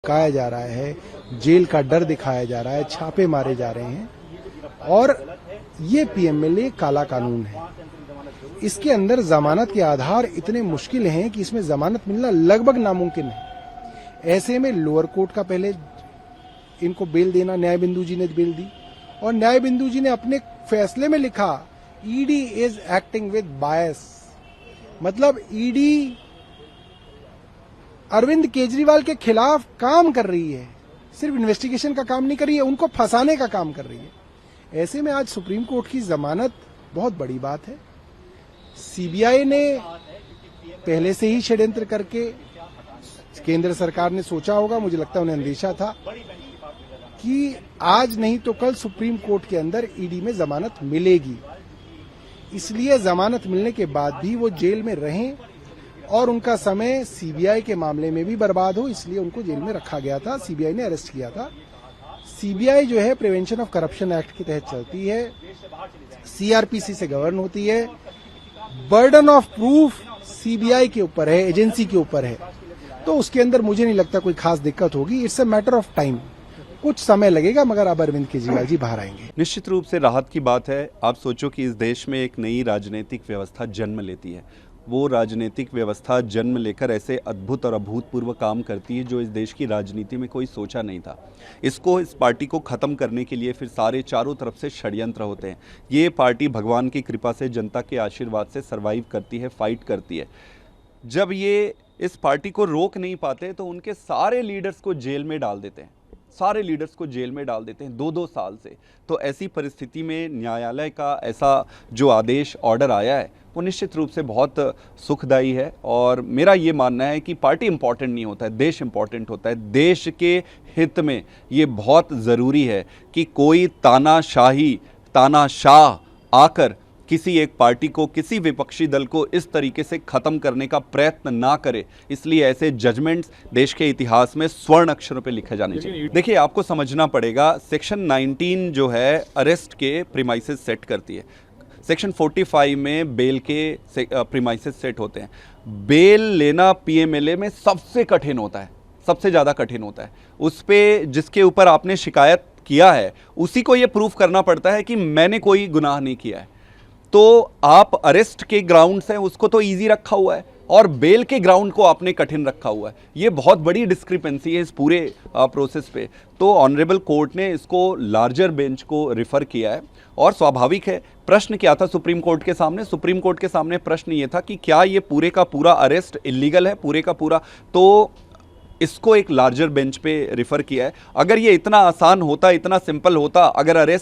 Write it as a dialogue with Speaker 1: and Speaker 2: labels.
Speaker 1: धमकाया जा रहा है, जेल का डर दिखाया जा रहा है, छापे मारे जा रहे हैं और ये पीएमएलए काला कानून है। इसके अंदर जमानत के आधार इतने मुश्किल हैं कि इसमें जमानत मिलना लगभग नामुमकिन है। ऐसे में लोअर कोर्ट का पहले इनको बेल देना, न्याय बिंदु जी ने बेल दी और न्याय बिंदु जी ने अपने फैसले में लिखा ईडी इज एक्टिंग विद बायस, मतलब ईडी अरविंद केजरीवाल के खिलाफ काम कर रही है, सिर्फ इन्वेस्टिगेशन का काम नहीं कर रही है, उनको फंसाने का काम कर रही है। ऐसे में आज सुप्रीम कोर्ट की जमानत बहुत बड़ी बात है। सीबीआई ने पहले से ही षड्यंत्र करके, केंद्र सरकार ने सोचा होगा, मुझे लगता है उन्हें अंदेशा था कि आज नहीं तो कल सुप्रीम कोर्ट के अंदर ईडी में जमानत मिलेगी, इसलिए जमानत मिलने के बाद भी वो जेल में रहें और उनका समय सीबीआई के मामले में भी बर्बाद हो, इसलिए उनको जेल में रखा गया था। सीबीआई ने अरेस्ट किया था। सीबीआई जो है प्रिवेंशन ऑफ करप्शन एक्ट के तहत चलती है, सीआरपीसी से गवर्न होती है। बर्डन ऑफ प्रूफ सीबीआई के ऊपर है, एजेंसी के ऊपर है, तो उसके अंदर मुझे नहीं लगता कोई खास दिक्कत होगी। It's a matter of time, कुछ समय लगेगा मगर अब अरविंद केजरीवाल जी बाहर आएंगे।
Speaker 2: निश्चित रूप से राहत की बात है। आप सोचो कि इस देश में एक नई राजनीतिक व्यवस्था जन्म लेती है, वो राजनीतिक व्यवस्था जन्म लेकर ऐसे अद्भुत और अभूतपूर्व काम करती है जो इस देश की राजनीति में कोई सोचा नहीं था। इस पार्टी को ख़त्म करने के लिए फिर सारे चारों तरफ से षड्यंत्र होते हैं। ये पार्टी भगवान की कृपा से, जनता के आशीर्वाद से सर्वाइव करती है, फाइट करती है। जब ये इस पार्टी को रोक नहीं पाते तो उनके सारे लीडर्स को जेल में डाल देते हैं, सारे लीडर्स को जेल में डाल देते हैं 2-2 साल से। तो ऐसी परिस्थिति में न्यायालय का ऐसा जो आदेश, ऑर्डर आया है, वो निश्चित रूप से बहुत सुखदायी है। और मेरा ये मानना है कि पार्टी इंपॉर्टेंट नहीं होता है, देश इंपॉर्टेंट होता है। देश के हित में ये बहुत ज़रूरी है कि कोई तानाशाह आकर किसी एक पार्टी को, किसी विपक्षी दल को इस तरीके से ख़त्म करने का प्रयत्न ना करे। इसलिए ऐसे जजमेंट्स देश के इतिहास में स्वर्ण अक्षरों पे लिखे जाने चाहिए। देखिए, आपको समझना पड़ेगा, सेक्शन 19 जो है अरेस्ट के प्रीमाइसेस सेट करती है। सेक्शन 45 में बेल के प्रीमाइसेस सेट होते हैं। बेल लेना पीएमएलए में सबसे कठिन होता है, सबसे ज़्यादा कठिन होता है। उस पे जिसके ऊपर आपने शिकायत किया है उसी को ये प्रूफ करना पड़ता है कि मैंने कोई गुनाह नहीं किया है। तो आप अरेस्ट के ग्राउंड्स हैं उसको तो इजी रखा हुआ है और बेल के ग्राउंड को आपने कठिन रखा हुआ है। ये बहुत बड़ी डिस्क्रिपेंसी है इस पूरे प्रोसेस पे। तो ऑनरेबल कोर्ट ने इसको लार्जर बेंच को रिफ़र किया है और स्वाभाविक है। प्रश्न क्या था सुप्रीम कोर्ट के सामने? सुप्रीम कोर्ट के सामने प्रश्न ये था कि क्या ये पूरे का पूरा अरेस्ट इलीगल है, पूरे का पूरा? तो इसको एक लार्जर बेंच पे रिफ़र किया है। अगर ये इतना आसान होता, इतना सिंपल होता, अगर अरेस्ट